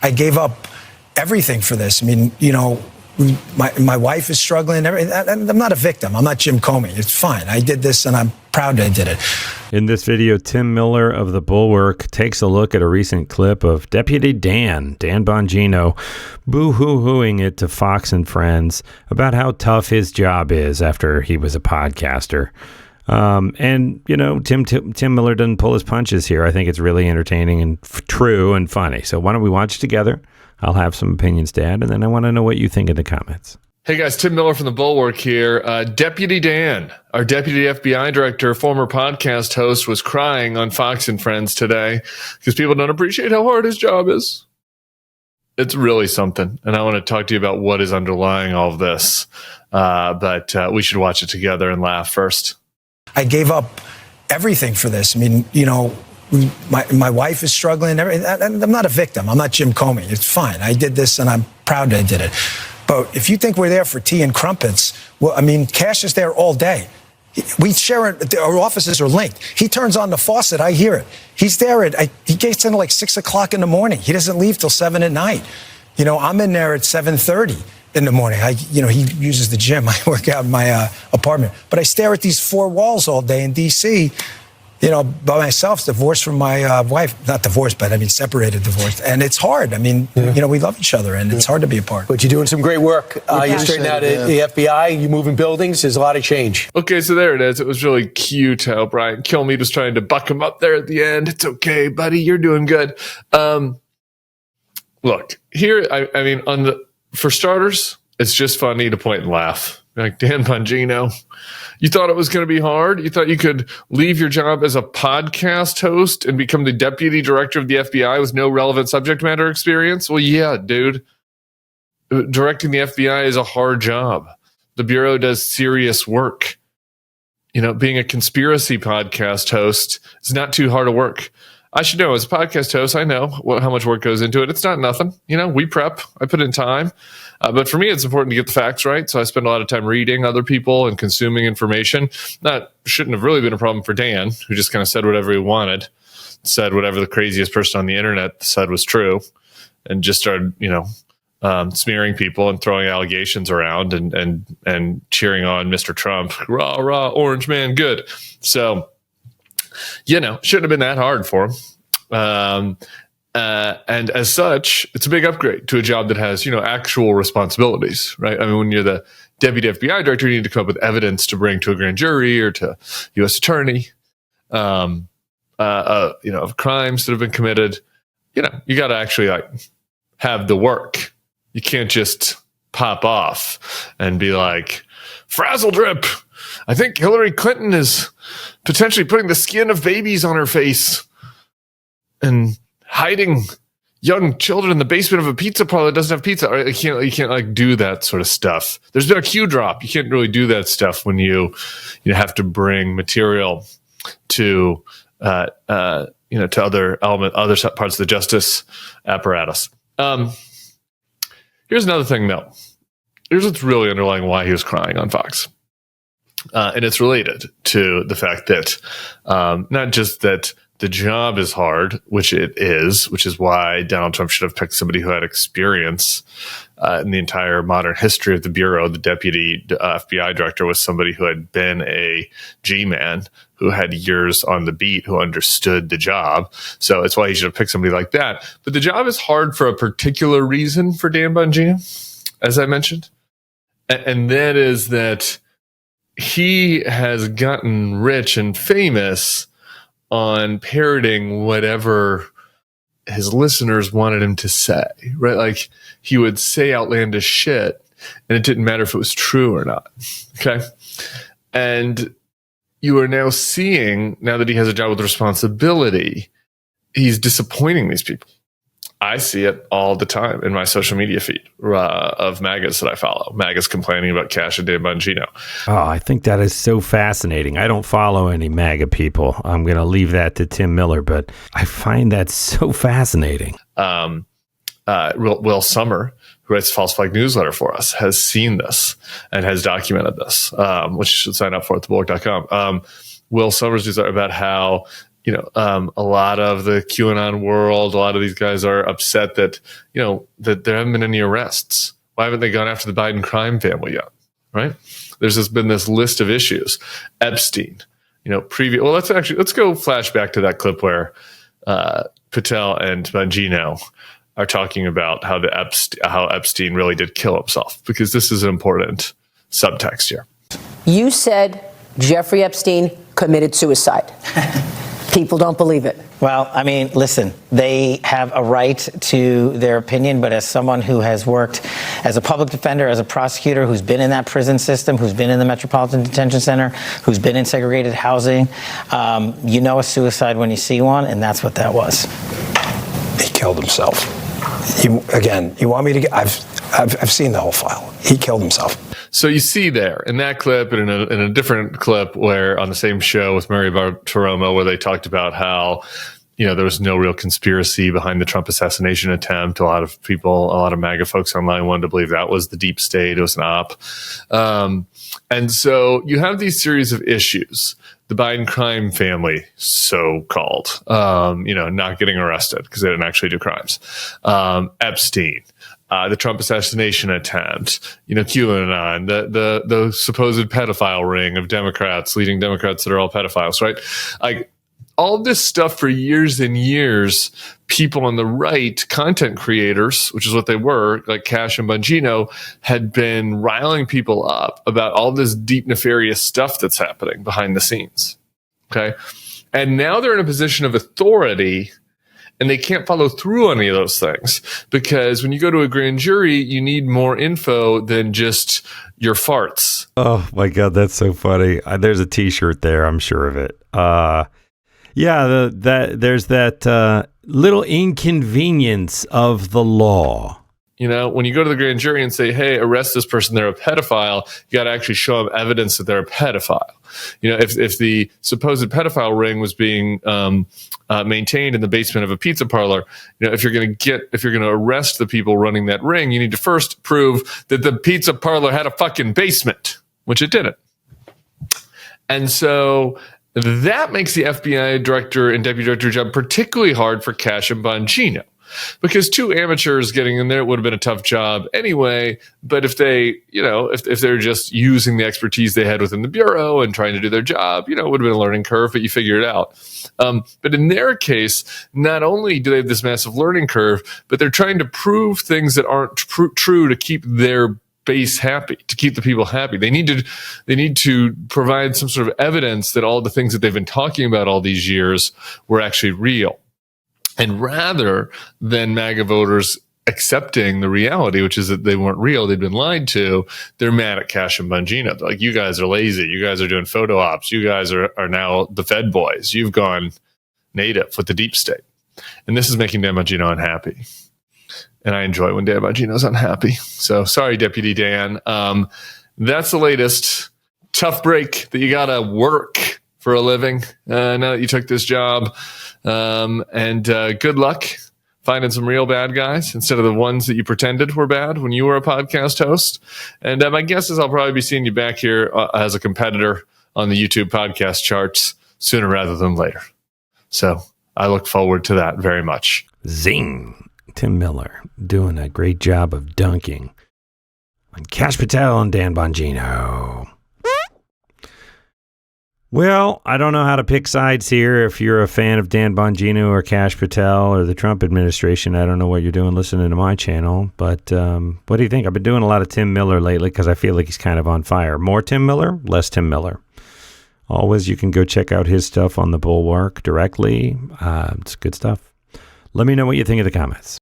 I gave up everything for this. I mean, you know, my wife is struggling. And I'm not a victim. I'm not Jim Comey. It's fine. I did this, and I'm proud I did it. In this video, Tim Miller of the Bulwark takes a look at a recent clip of Deputy Dan Bongino, boo-hoo-hooing it to Fox and Friends about how tough his job is after he was a podcaster. And, you know, Tim Miller doesn't pull his punches here. I think it's really entertaining and true and funny. So why don't we watch it together? I'll have some opinions to add, and then I want to know what you think in the comments. Hey guys, Tim Miller from the Bulwark here. Deputy Dan, our deputy FBI director, former podcast host, was crying on Fox and Friends today because people don't appreciate how hard his job is. It's really something, and I want to talk to you about what is underlying all of this. But we should watch it together and laugh first. I gave up everything for this. I mean, you know, my wife is struggling. And I'm not a victim. I'm not Jim Comey. It's fine. I did this, and I'm proud I did it. But if you think we're there for tea and crumpets, well, I mean, Cash is there all day. We share it. Our offices are linked. He turns on the faucet. I hear it. He's there he gets in at like 6 o'clock in the morning. He doesn't leave till 7 at night. You know, I'm in there at 7:30 in the morning. He uses the gym. I work out in my apartment. But I stare at these four walls all day in D.C., you know, by myself, divorced from my wife. Not divorced, but I mean separated, divorced. And it's hard. I mean, you know, we love each other, and it's hard to be apart. But you're doing some great work. You straighten out the FBI, you moving buildings. There's a lot of change. Okay, so there it is. It was really cute how Brian Kilmeade was trying to buck him up there at the end. It's okay, buddy. You're doing good. Look, here, I mean, for starters, it's just funny to point and laugh. Like, Dan Bongino, you thought it was going to be hard? You thought you could leave your job as a podcast host and become the deputy director of the FBI with no relevant subject matter experience? Well, yeah, dude. Directing the FBI is a hard job. The Bureau does serious work. You know, being a conspiracy podcast host is not too hard of work. I should know, as a podcast host, I know how much work goes into it. It's not nothing. You know, we prep. I put in time. But for me, it's important to get the facts right. So I spend a lot of time reading other people and consuming information. That shouldn't have really been a problem for Dan, who just kind of said whatever he wanted, said whatever the craziest person on the internet said was true, and just started, you know, smearing people and throwing allegations around and cheering on Mr. Trump. Rah, rah, orange man, good. So, you know, shouldn't have been that hard for him. And as such, it's a big upgrade to a job that has, you know, actual responsibilities, right? I mean, when you're the deputy FBI director, you need to come up with evidence to bring to a grand jury or to U.S. attorney, you know, of crimes that have been committed. You know, you got to actually like have the work. You can't just pop off and be like, frazzle drip. I think Hillary Clinton is potentially putting the skin of babies on her face and hiding young children in the basement of a pizza parlor that doesn't have pizza. You can't like do that sort of stuff. There's been a Q drop. You can't really do that stuff when you have to bring material to to other parts of the justice apparatus. Here's another thing, though. Here's what's really underlying why he was crying on Fox. And it's related to the fact that not just that the job is hard, which it is, which is why Donald Trump should have picked somebody who had experience in the entire modern history of the Bureau. The deputy FBI director was somebody who had been a G-man, who had years on the beat, who understood the job. So it's why he should have picked somebody like that. But the job is hard for a particular reason for Dan Bongino, as I mentioned. And that is that he has gotten rich and famous on parroting whatever his listeners wanted him to say, right? Like, he would say outlandish shit, and it didn't matter if it was true or not, okay? And you are now seeing, now that he has a job with responsibility, he's disappointing these people. I see it all the time in my social media feed of MAGAs that I follow. MAGAs complaining about Cash and Dan Bongino. Oh, I think that is so fascinating. I don't follow any MAGA people. I'm going to leave that to Tim Miller, but I find that so fascinating. Will Sommer, who writes False Flag newsletter for us, has seen this and has documented this, which you should sign up for at thebulwark.com. Will Summers is about how a lot of the QAnon world, a lot of these guys are upset that, that there haven't been any arrests. Why haven't they gone after the Biden crime family yet? Right? There's been this list of issues. Epstein, well, let's go flashback to that clip where Patel and Bongino are talking about how Epstein really did kill himself, because this is an important subtext here. You said Jeffrey Epstein committed suicide. People don't believe it. Well, I mean, listen, they have a right to their opinion, but as someone who has worked as a public defender, as a prosecutor, who's been in that prison system, who's been in the Metropolitan Detention Center, who's been in segregated housing, you know a suicide when you see one, and that's what that was. He killed himself. You want me to? I've seen the whole file. He killed himself. So you see there in that clip and in a different clip where on the same show with Mary Bartiromo, where they talked about how, there was no real conspiracy behind the Trump assassination attempt. A lot of people, a lot of MAGA folks online wanted to believe that was the deep state. It was an op. And so you have these series of issues. The Biden crime family, so-called, not getting arrested because they didn't actually do crimes. Epstein. The Trump assassination attempt, QAnon, the supposed pedophile ring of Democrats, leading Democrats that are all pedophiles, right? Like all this stuff for years and years, people on the right, content creators, which is what they were, like Cash and Bongino, had been riling people up about all this deep nefarious stuff that's happening behind the scenes. Okay. And now they're in a position of authority, and they can't follow through on any of those things, because when you go to a grand jury, you need more info than just your farts. Oh my God, that's so funny. There's a T-shirt there, I'm sure of it. There's that little inconvenience of the law. When you go to the grand jury and say, hey, arrest this person, they're a pedophile, you got to actually show them evidence that they're a pedophile. If the supposed pedophile ring was being maintained in the basement of a pizza parlor, if you're going to arrest the people running that ring, you need to first prove that the pizza parlor had a fucking basement, which it didn't. And so that makes the FBI director and deputy director job particularly hard for Cash and Bongino. Because two amateurs getting in there would have been a tough job anyway. But if they, if they're just using the expertise they had within the bureau and trying to do their job, it would have been a learning curve, but you figure it out. But in their case, not only do they have this massive learning curve, but they're trying to prove things that aren't true to keep their base happy, to keep the people happy. They need to provide some sort of evidence that all the things that they've been talking about all these years were actually real. And rather than MAGA voters accepting the reality, which is that they weren't real, they'd been lied to, they're mad at Cash and Bongino. They're like, you guys are lazy. You guys are doing photo ops. You guys are now the Fed boys. You've gone native with the deep state. And this is making Dan Bongino unhappy. And I enjoy when Dan Bongino's unhappy. So sorry, Deputy Dan. That's the latest. Tough break that you got to work for a living now that you took this job. And good luck finding some real bad guys instead of the ones that you pretended were bad when you were a podcast host. And my guess is I'll probably be seeing you back here as a competitor on the YouTube podcast charts sooner rather than later. So I look forward to that very much. Zing. Tim Miller doing a great job of dunking on Cash Patel and Dan Bongino. Well, I don't know how to pick sides here. If you're a fan of Dan Bongino or Cash Patel or the Trump administration, I don't know what you're doing listening to my channel. But what do you think? I've been doing a lot of Tim Miller lately because I feel like he's kind of on fire. More Tim Miller, less Tim Miller. Always, you can go check out his stuff on the Bulwark directly. It's good stuff. Let me know what you think in the comments.